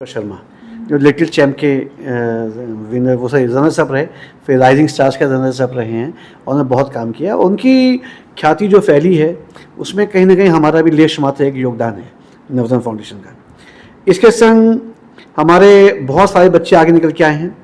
शर्मा जो little champ के winner वो सही रनर्स अप रहे, फिर राइजिंग स्टार्स के रनर्स अप रहे हैं और उन्होंने बहुत काम किया। उनकी ख्याति जो फैली है उसमें कहीं ना कहीं हमारा भी लेश मात्र एक योगदान है नवरत्न फाउंडेशन का। इसके संग हमारे बहुत सारे बच्चे आगे निकल के आए हैं।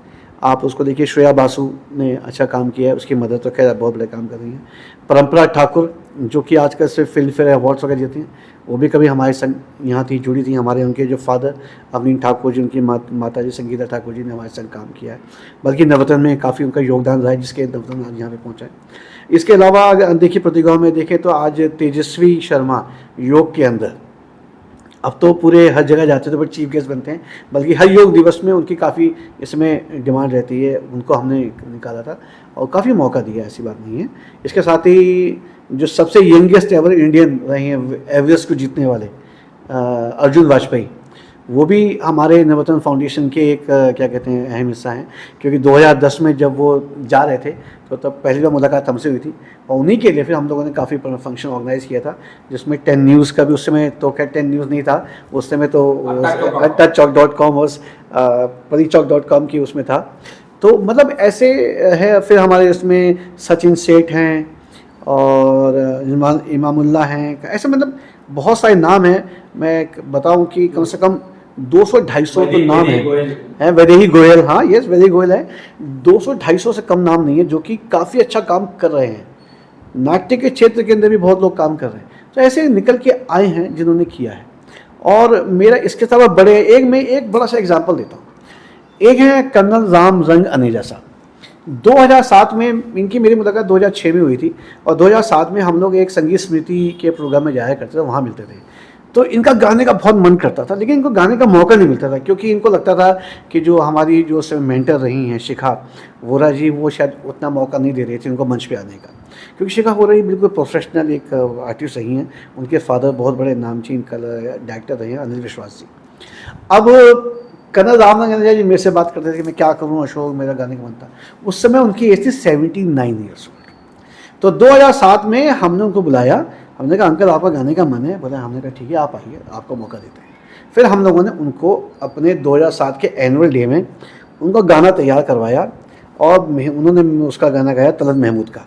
आप उसको देखिए, श्रेया बासु ने अच्छा काम किया है, उसकी मदर तो खैर बहुत बड़े काम कर रही हैं। परंपरा ठाकुर जो कि आजकल सिर्फ फिल्म फेयर अवार्ड्स वगैरह जीती हैं, वो भी कभी हमारे संग यहाँ थी, जुड़ी थी। हमारे उनके जो फादर अवनीन ठाकुर जी, उनकी माता जी संगीता ठाकुर जी ने हमारे संग काम किया है। बल्कि नवरत्न में काफ़ी उनका योगदान रहा है, जिसके नवरत्न आज यहाँ पे पहुँचा है। इसके अलावा अगर देखिए प्रतिभाओं में देखें तो आज तेजस्वी शर्मा योग के अंदर, अब तो पूरे हर जगह जाते तो बट चीफ गेस्ट बनते हैं, बल्कि हर योग दिवस में उनकी काफ़ी इसमें डिमांड रहती है। उनको हमने निकाला था और काफ़ी मौका दिया, ऐसी बात नहीं है। इसके साथ ही जो सबसे यंगेस्ट एवर इंडियन रहे हैं एवरेस्ट को जीतने वाले अर्जुन वाजपेयी, वो भी हमारे नवरत्न फाउंडेशन के एक क्या कहते हैं अहम हिस्सा हैं। क्योंकि 2010 में जब वो जा रहे थे तो तब पहली बार मुलाकात हमसे हुई थी, और उन्हीं के लिए फिर हम लोगों ने काफ़ी फंक्शन ऑर्गेनाइज़ किया था, जिसमें 10 न्यूज़ का भी, उस समय तो क्या 10 न्यूज़ नहीं था, उस समय तो touchchok.com और परिचौक.com की उसमें था। तो मतलब ऐसे है। फिर हमारे इसमें सचिन सेठ हैं और इमामुल्ला हैं, ऐसे मतलब बहुत सारे नाम हैं। मैं बताऊं कि कम से कम 200-250 तो नाम है। वैदेही गोयल, हाँ यस वैदेही गोयल है। 200-250 से कम नाम नहीं है जो कि काफ़ी अच्छा काम कर रहे हैं। नाट्य के क्षेत्र के अंदर भी बहुत लोग काम कर रहे हैं। तो ऐसे निकल के आए हैं जिन्होंने किया है। और मेरा इसके अलावा बड़े एक बड़ा सा एग्जाम्पल देता हूँ। एक है कर्नल राम रंग अनेजा साहब। 2007 में इनकी मेरी मुलाकात 2006 में हुई थी, और 2007 में हम लोग एक संगीत स्मृति के प्रोग्राम में जाया करते थे, वहाँ मिलते थे। तो इनका गाने का बहुत मन करता था, लेकिन इनको गाने का मौका नहीं मिलता था, क्योंकि इनको लगता था कि जो हमारी जो मेंटर रही हैं शिखा वोरा जी, वो शायद उतना मौका नहीं दे रही थी उनको मंच पे आने का। क्योंकि शिखा वोरा जी बिल्कुल प्रोफेशनल एक आर्टिस्ट रही हैं। उनके फादर बहुत बड़े नामचीन डायरेक्टर रहे हैं, अनिल विश्वास जी। अब कर्नल राम रंग अनेजा जी मेरे से बात करते थे कि मैं क्या करूं अशोक, मेरा गाने का मन था। उस समय उनकी एज थी 79 ईयर्स ओल्ड। तो 2007 में हमने उनको बुलाया, हमने कहा अंकल आपका गाने का मन है? बोले, हमने कहा ठीक है आप आइए, आपको मौका देते हैं। फिर हम लोगों ने उनको अपने 2007 के एनुअल डे में उनका गाना तैयार करवाया, और उन्होंने उसका गाना गाया तलत महमूद का।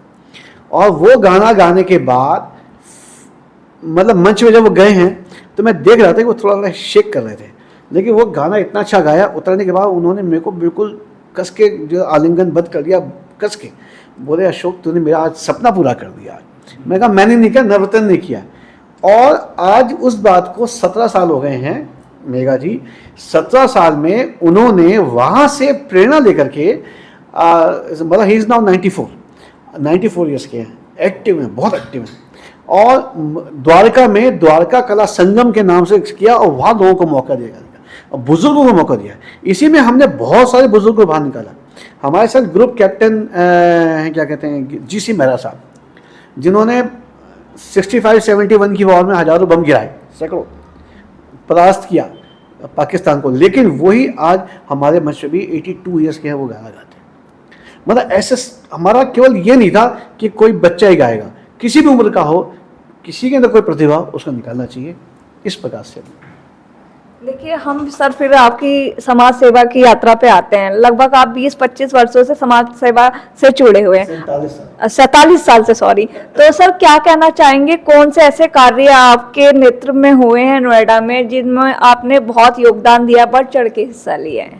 और वो गाना गाने के बाद मतलब मंच में जब वो गए हैं तो मैं देख रहा था कि वो थोड़ा थोड़ा शेक कर रहे थे, लेकिन वो गाना इतना अच्छा गाया। उतरने के बाद उन्होंने मेरे को बिल्कुल कस के जो आलिंगनबद्ध कर दिया, कस के बोले, अशोक तूने मेरा आज सपना पूरा कर दिया। मैं कहा मैंने नहीं किया, नवरत्न ने किया। और आज उस बात को 17 साल हो गए हैं मेघा जी। 17 साल में उन्होंने वहाँ से प्रेरणा लेकर के मतलब ही इज़ नाउ 94 ईयर्स के हैं, एक्टिव हैं, बहुत एक्टिव हैं। और द्वारका में द्वारका कला संगम के नाम से किया, और वहाँ लोगों को मौका दिया गया और बुजुर्गों को मौका दिया। इसी में हमने बहुत सारे बुजुर्गों को बाहर निकाला। हमारे साथ ग्रुप कैप्टन क्या कहते हैं GC मेहरा साहब, जिन्होंने 65-71 की वॉर में हजारों बम गिराए, सैकड़ों परास्त किया पाकिस्तान को, लेकिन वही आज हमारे मंच भी 82 ईयर्स के हैं, वो गाना गाते हैं। मतलब ऐसे हमारा केवल ये नहीं था कि कोई बच्चा ही गाएगा, किसी भी उम्र का हो, किसी के अंदर कोई प्रतिभा उसको निकालना चाहिए। इस प्रकार से देखिए, हम सर फिर आपकी समाज सेवा की यात्रा पे आते हैं। लगभग आप 20-25 वर्षों से समाज सेवा से जुड़े हुए हैं, 47 साल से, सॉरी। तो सर क्या कहना चाहेंगे, कौन से ऐसे कार्य आपके नेतृत्व में हुए हैं नोएडा में जिनमें आपने बहुत योगदान दिया, बढ़ चढ़ के हिस्सा लिया है?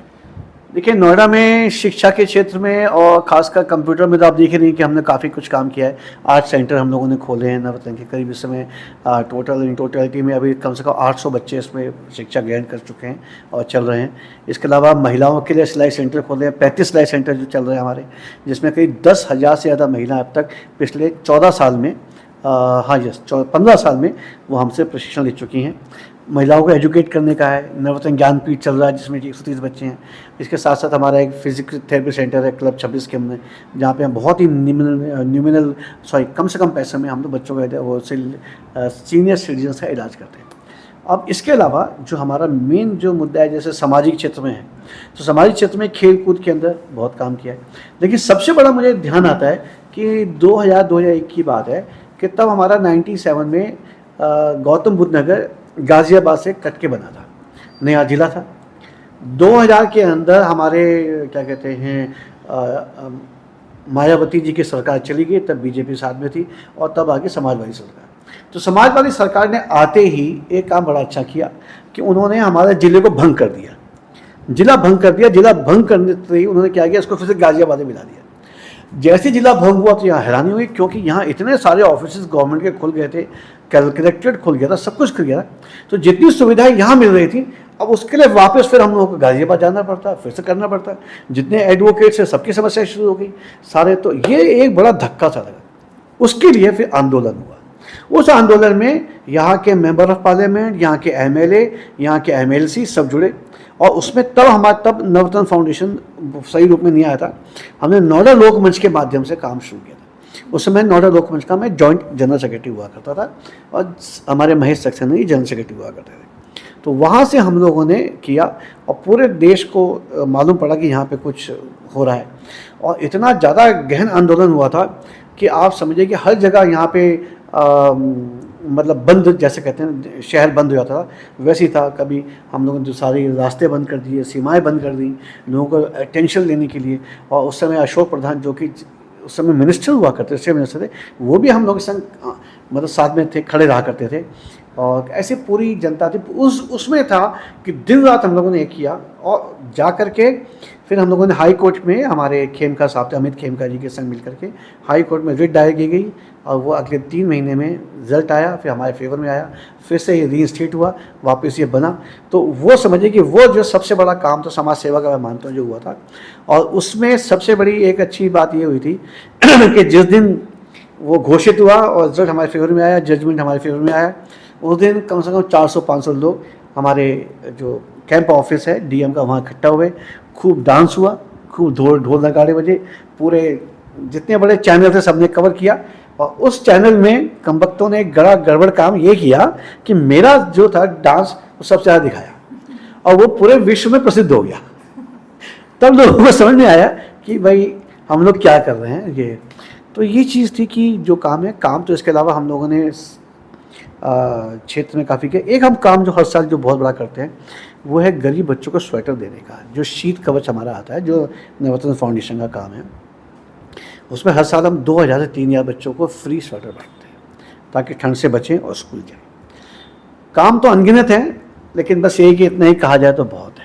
देखिए, नोएडा में शिक्षा के क्षेत्र में और खासकर कंप्यूटर में तो आप देख रहे हैं कि हमने काफ़ी कुछ काम किया है। आर्ट सेंटर हम लोगों ने खोले हैं नवरत्न के करीब। इस समय टोटलिटी में अभी कम से कम 800 बच्चे इसमें शिक्षा ग्रहण कर चुके हैं और चल रहे हैं। इसके अलावा महिलाओं के लिए सिलाई सेंटर खोले हैं, 35 सिलाई सेंटर जो चल रहे हैं हमारे, जिसमें करीब 10,000 से ज़्यादा महिलाएँ अब तक पिछले 14 साल में 15 साल में वो हमसे प्रशिक्षण ले चुकी हैं। महिलाओं को एजुकेट करने का है, नवरत्न ज्ञानपीठ चल रहा है जिसमें 130 बच्चे हैं। इसके साथ साथ हमारा एक फिजिकल थेरेपी सेंटर है क्लब 26 के हमने, जहाँ पे हम बहुत ही कम से कम पैसे में हम लोग बच्चों का वो सीनियर सिटीजन्स का इलाज करते हैं। अब इसके अलावा जो हमारा मेन जो मुद्दा है, जैसे सामाजिक क्षेत्र में है, तो सामाजिक क्षेत्र में खेल कूद के अंदर बहुत काम किया है। लेकिन सबसे बड़ा मुझे ध्यान आता है कि 2000-2001 की बात है कि तब हमारा 97 में गौतम बुद्ध नगर गाज़ियाबाद से कट के बना था, नया जिला था। 2000 के अंदर हमारे क्या कहते हैं मायावती जी की सरकार चली गई, तब बीजेपी साथ में थी, और तब आगे समाजवादी सरकार। तो समाजवादी सरकार ने आते ही एक काम बड़ा अच्छा किया कि उन्होंने हमारे ज़िले को भंग कर दिया, जिला भंग कर दिया। जिला भंग करने से ही उन्होंने क्या किया, इसको फिर से गाजियाबाद में मिला दिया। जैसे जिला भंग हुआ तो यहाँ हैरानी हुई, क्योंकि यहाँ इतने सारे ऑफिस गवर्नमेंट के खुल गए थे, कलेक्ट्रेट खुल गया था, सब कुछ खुल गया था। तो जितनी सुविधाएं यहाँ मिल रही थी, अब उसके लिए वापस फिर हम लोगों को गाजियाबाद जाना पड़ता, फिर से करना पड़ता। जितने एडवोकेट्स हैं सबकी समस्या शुरू हो गई सारे। तो ये एक बड़ा धक्का सा लगा। उसके लिए फिर आंदोलन हुआ। उस आंदोलन में यहाँ के मेंबर ऑफ पार्लियामेंट, यहाँ के एमएलए, यहाँ के एमएलसी सब जुड़े, और उसमें तब नवरत्न फाउंडेशन सही रूप में नहीं आया था। हमने नोडा लोकमंच के माध्यम से काम शुरू किया था। उस समय नोडा लोकमंच का मैं जॉइंट जनरल सेक्रेटरी हुआ करता था, और हमारे महेश सक्सेना जी जनरल सेक्रेटरी हुआ करते थे। तो वहाँ से हम लोगों ने किया, और पूरे देश को मालूम पड़ा कि यहाँ पे कुछ हो रहा है। और इतना ज़्यादा गहन आंदोलन हुआ था कि आप समझिए कि हर जगह यहाँ पे मतलब बंद, जैसे कहते हैं शहर बंद हो जाता था, वैसे ही था। कभी हम लोगों ने जो सारे रास्ते बंद कर दिए, सीमाएं बंद कर दी लोगों को अटेंशन लेने के लिए। और उस समय अशोक प्रधान, जो कि उस समय मिनिस्टर हुआ करते, स्टेट मिनिस्टर थे, वो भी हम लोग के संग मतलब साथ में थे, खड़े रहा करते थे। और ऐसे पूरी जनता थी। उसमें था कि दिन रात हम लोगों ने ये किया, और जा कर के फिर हम लोगों ने हाई कोर्ट में, हमारे खेमका साहब थे, अमित खेमका जी के संग मिल करके हाई कोर्ट में रिट दायर की गई, और वो अगले 3 महीने में रिजल्ट आया, फिर हमारे फेवर में आया, फिर से ये रीइंस्टेट हुआ, वापस ये बना। तो वो समझिए कि वो जो सबसे बड़ा काम था समाज सेवा का, मैं मानता हूँ, जो हुआ था। और उसमें सबसे बड़ी एक अच्छी बात ये हुई थी कि जिस दिन वो घोषित हुआ और रिजल्ट हमारे फेवर में आया, जजमेंट हमारे फेवर में आया, उस दिन कम से कम 400-500 लोग हमारे जो कैंप ऑफिस है डीएम का, वहाँ इकट्ठा हुए। खूब डांस हुआ, खूब ढोल नगाड़े बजे, पूरे जितने बड़े चैनल थे सबने कवर किया। और उस चैनल में कमबख्तों ने एक गड़बड़ काम ये किया कि मेरा जो था डांस वो सबसे ज़्यादा दिखाया, और वो पूरे विश्व में प्रसिद्ध हो गया। तब लोगों को समझ में आया कि भाई हम लोग क्या कर रहे हैं ये। तो ये चीज़ थी कि जो काम है, काम तो इसके अलावा हम लोगों ने क्षेत्र में काफ़ी किया। एक हम काम जो हर साल जो बहुत बड़ा करते हैं, वो है गरीब बच्चों को स्वेटर देने का, जो शीत कवच हमारा आता है, जो नवरत्न फाउंडेशन का काम है। उसमें हर साल हम 2000 से 3000 बच्चों को फ्री स्वेटर बांटते हैं, ताकि ठंड से बचें और स्कूल जाएं। काम तो अनगिनत है, लेकिन बस यही कि इतना ही कहा जाए तो बहुत है।